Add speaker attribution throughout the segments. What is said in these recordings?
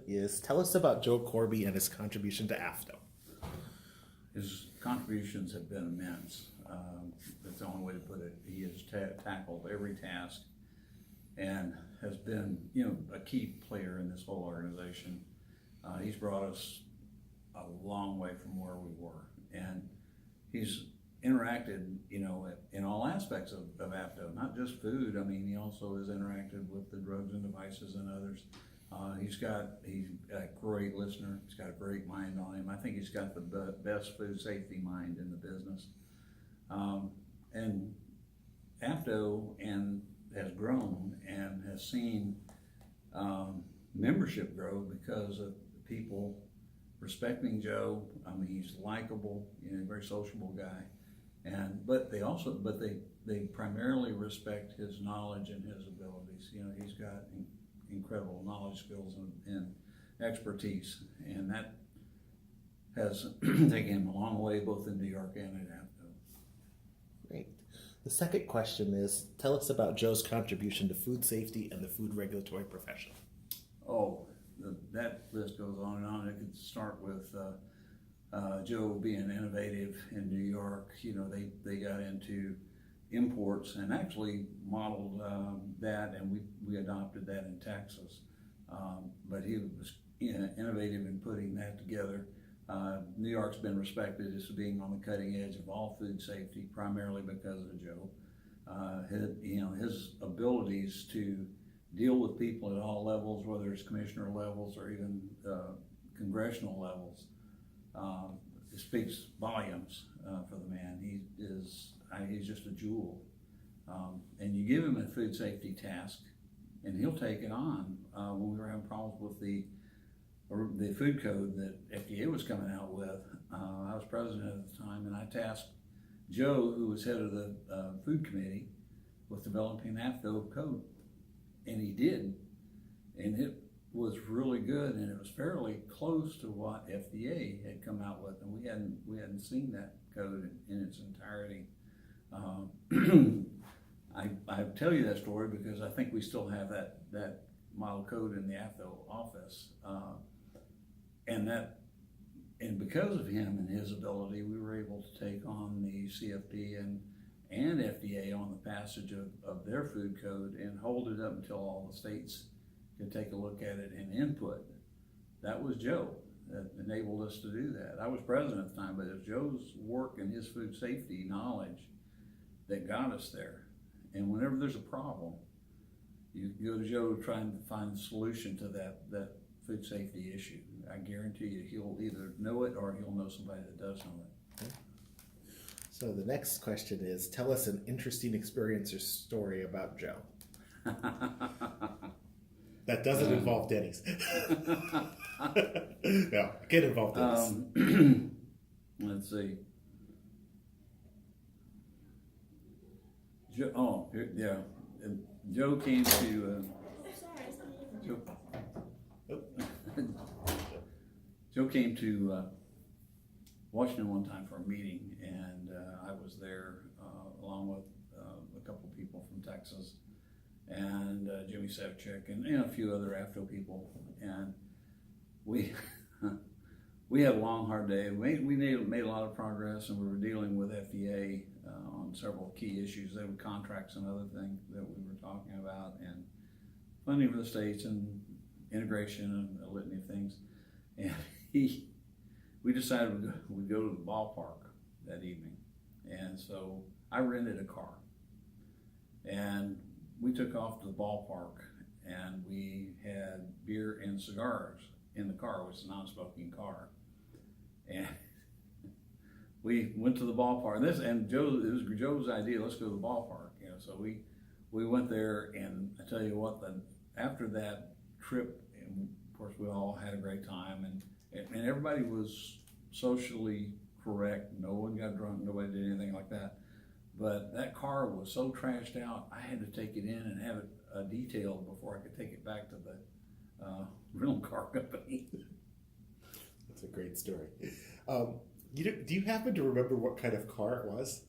Speaker 1: Is tell us about Joe Corby and his contribution to AFTO.
Speaker 2: His contributions have been immense. That's the only way to put it. He has tackled every task and has been, a key player in this whole organization. He's brought us a long way from where we were, and he's interacted, in all aspects of AFTO, not just food. I mean, he also has interacted with the drugs and devices and others. He's a great listener. He's got a great mind on him. I think he's got the best food safety mind in the business. And AFTO has grown and has seen membership grow because of people respecting Joe. I mean, he's likable, a very sociable guy, but they primarily respect his knowledge and his abilities. He's got incredible knowledge, skills, and expertise, and that has taken him a long way, both in New York and at AFTO.
Speaker 1: Great. The second question is, tell us about Joe's contribution to food safety and the food regulatory profession.
Speaker 2: Oh, that list goes on and on. It could start with Joe being innovative in New York. They got into imports and actually modeled that, and we adopted that in Texas. But he was innovative in putting that together. New York's been respected as being on the cutting edge of all food safety, primarily because of Joe. His abilities to deal with people at all levels, whether it's commissioner levels or even congressional levels, it speaks volumes for the man. He's just a jewel. And you give him a food safety task, and he'll take it on. When we were having problems with the food code that FDA was coming out with, I was president at the time, and I tasked Joe, who was head of the food committee, with developing an AFTO code. And he did. And it was really good, and it was fairly close to what FDA had come out with, and we hadn't seen that code in its entirety. I tell you that story because I think we still have that model code in the AFTO office, and because of him and his ability, we were able to take on the CFP and FDA on the passage of their food code and hold it up until all the states could take a look at it and input. That was Joe that enabled us to do that. I was president at the time, but it was Joe's work and his food safety knowledge that got us there. And whenever there's a problem, you go to Joe to try and find a solution to that food safety issue. I guarantee you he'll either know it or he'll know somebody that does know it.
Speaker 1: Okay. So the next question is, tell us an interesting experience or story about Joe. That doesn't involve Denny's. No, it can involve Denny's.
Speaker 2: Let's see. Joe came to Joe came to Washington one time for a meeting, and I was there along with a couple people from Texas, and Jimmy Sevchik, and a few other AFTO people, and we had a long, hard day. We made a lot of progress, and we were dealing with FDA on several key issues. There were contracts and other things that we were talking about, and funding for the states, and integration, and a litany of things. And we decided we'd go to the ballpark that evening, and so I rented a car, and we took off to the ballpark, and we had beer and cigars in the car. It was a non-smoking car, and we went to the ballpark. It was Joe's idea. Let's go to the ballpark. So we went there, and I tell you what, after that trip, and of course we all had a great time, and everybody was socially correct. No one got drunk. Nobody did anything like that. But that car was so trashed out, I had to take it in and have it detailed before I could take it back to the rental car company.
Speaker 1: That's a great story. Do you happen to remember what kind of car it was?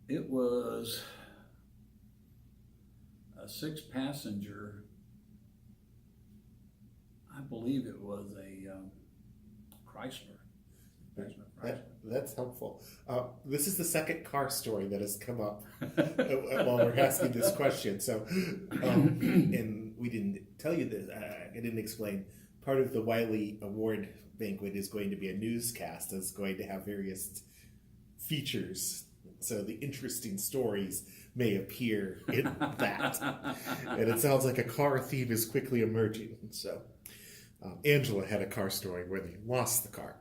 Speaker 2: It was a 6-passenger believe it was a Chrysler.
Speaker 1: That's helpful. This is the second car story that has come up while we're asking this question. So, and we didn't tell you this. I didn't explain. Part of the Wiley Award banquet is going to be a newscast that's going to have various features. So the interesting stories may appear in that. And it sounds like a car theme is quickly emerging. So Angela had a car story where they lost the car.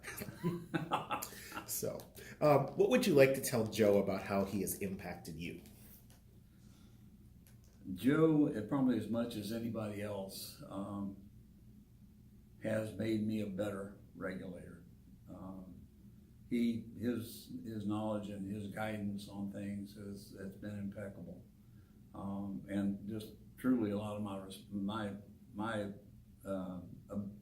Speaker 1: So what would you like to tell Joe about how he has impacted you?
Speaker 2: Joe, probably as much as anybody else, has made me a better regulator. His knowledge and his guidance on things has been impeccable, and just truly a lot of my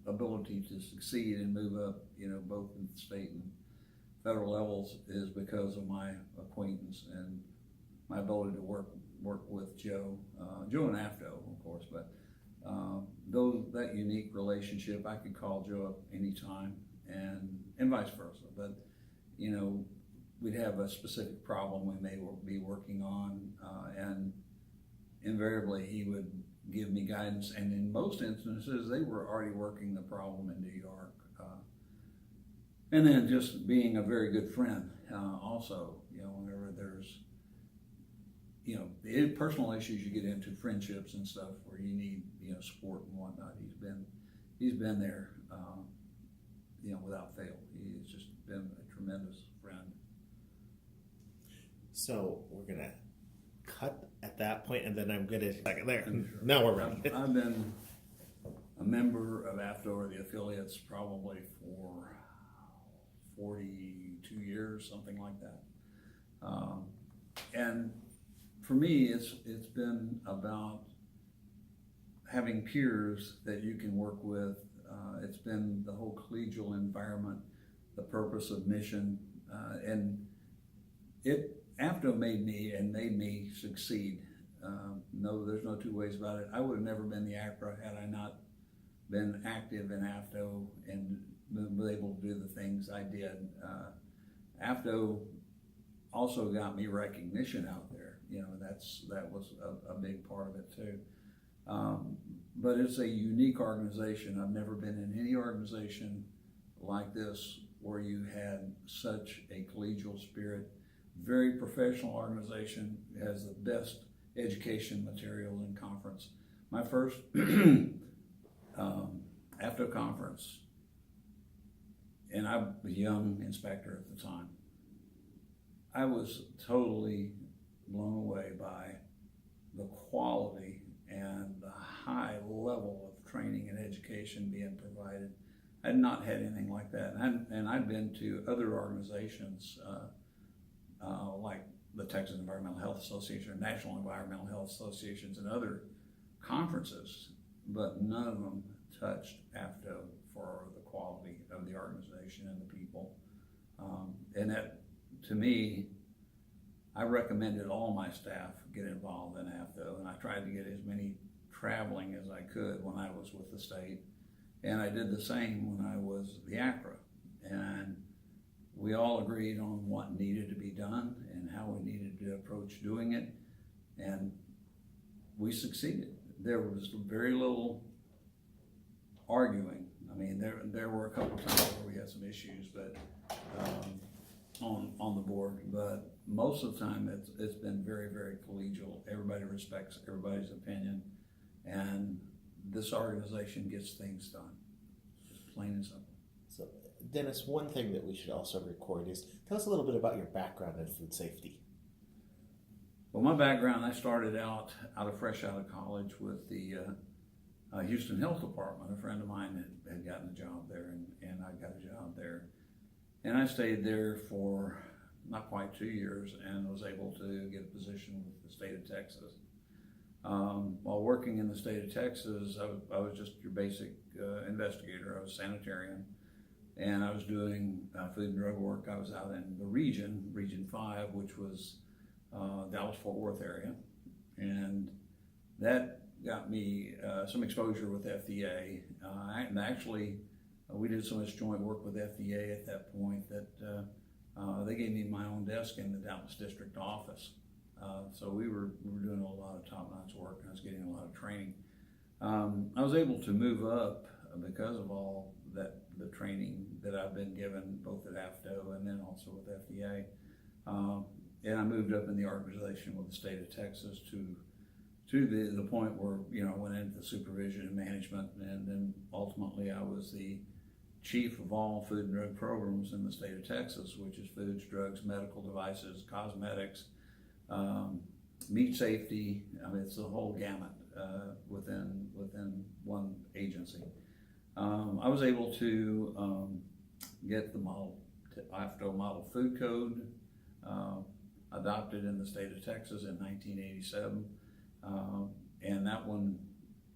Speaker 2: ability to succeed and move up, both in the state and federal levels is because of my acquaintance and my ability to work with Joe and AFTO, of course, but that unique relationship, I could call Joe up anytime and vice versa. But, we'd have a specific problem we may be working on, and invariably he would give me guidance. And in most instances, they were already working the problem in New York. And then just being a very good friend, also, whenever there's, the personal issues you get into, friendships and stuff where you need, support and whatnot. He's been there, without fail. He's just been a tremendous friend.
Speaker 1: So we're gonna cut at that point, and then I'm gonna there. Now we're ready.
Speaker 2: I've been a member of AFTO or the affiliates probably for 42 years, something like that. And for me, it's been about having peers that you can work with. It's been the whole collegial environment, the purpose of mission, and AFTO made me succeed. No, there's no two ways about it. I would have never been the ACRA had I not been active in AFTO and been able to do the things I did. AFTO also got me recognition out there. That was a big part of it too. But it's a unique organization. I've never been in any organization like this where you had such a collegial spirit. Very professional organization, has the best education material in conference. My first AFTO conference, and I was a young inspector at the time, I was totally blown away by the quality and the high level of training and education being provided. I had not had anything like that. And I'd been to other organizations like the Texas Environmental Health Association, or National Environmental Health Associations, and other conferences, but none of them touched AFTO for the quality of the organization and the people. And that, to me, I recommended all my staff get involved in AFTO, and I tried to get as many traveling as I could when I was with the state. And I did the same when I was the ACRA. And we all agreed on what needed to be done and how we needed to approach doing it. And we succeeded. There was very little arguing. I mean, there were a couple times where we had some issues, but on the board, but most of the time it's been very, very collegial. Everybody respects everybody's opinion, and this organization gets things done. Just plain and simple.
Speaker 1: So, Dennis, one thing that we should also record is tell us a little bit about your background in food safety.
Speaker 2: Well, my background, I started out fresh out of college with the Houston Health Department. A friend of mine had gotten a job there, and I got a job there. And I stayed there for not quite 2 years and was able to get a position with the state of Texas. While working in the state of Texas, I was just your basic investigator. I was sanitarian, and I was doing food and drug work. I was out in the Region 5, which was Dallas-Fort Worth area. And that got me some exposure with FDA. And actually, we did so much joint work with FDA at that point that they gave me my own desk in the Dallas district office. So we were doing a lot of top-notch work, and I was getting a lot of training. I was able to move up because of all that, the training that I've been given both at AFTO and then also with FDA. And I moved up in the organization with the state of Texas to the point where, you know, I went into supervision and management, and then ultimately I was the chief of all food and drug programs in the state of Texas, which is foods, drugs, medical devices, cosmetics, meat safety. I mean, it's the whole gamut within one agency. I was able to get the AFTO Model Food Code adopted in the state of Texas in 1987, and that one,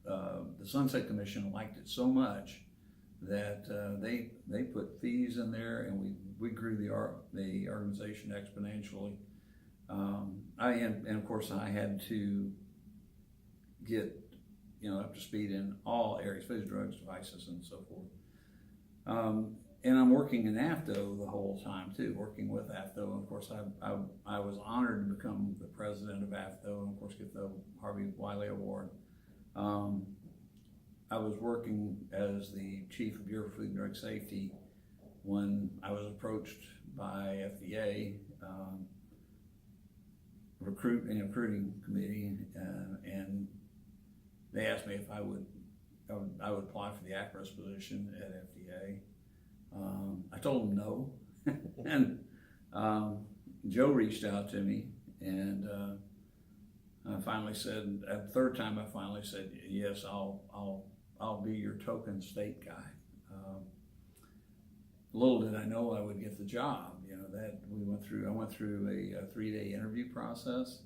Speaker 2: the Sunset Commission liked it so much that they put fees in there, and we grew the organization exponentially. And of course I had to get, you know, up to speed in all areas, foods, drugs, devices, and so forth. And I'm working in AFTO the whole time too, working with AFTO. And of course I was honored to become the president of AFTO, and of course get the Harvey Wiley Award. I was working as the chief of Bureau of Food and Drug Safety when I was approached by FDA, recruiting committee, and they asked me if I would apply for the ACRIS position at FDA. I told them no, and Joe reached out to me, and I finally said, at the third time I finally said, yes, I'll be your token state guy. Little did I know I would get the job. You know, that I went through a 3-day interview process,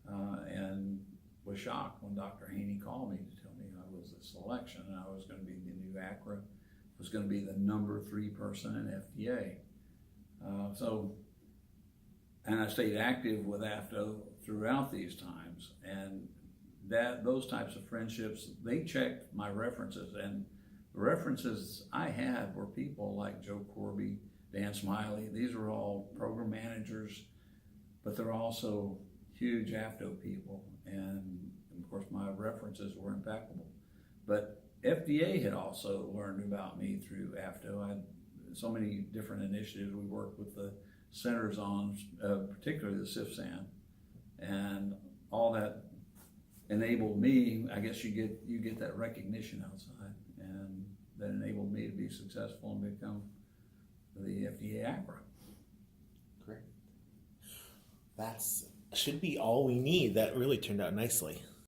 Speaker 2: and was shocked when Dr. Haney called me to tell me I was the selection, and I was going to be the new ACRA, was going to be the number 3 person in FDA. And I stayed active with AFTO throughout these times, and those types of friendships, they checked my references, and the references I had were people like Joe Corby, Dan Smiley. These were all program managers, but they're also huge AFTO people, and of course my references were impeccable. But FDA had also learned about me through AFTO. I had so many different initiatives. We worked with the centers on, particularly the CIFSAN, and all that enabled me. I guess you get that recognition outside, and that enabled me to be successful and become the FDA ACRA.
Speaker 1: Great. That's should be all we need. That really turned out nicely.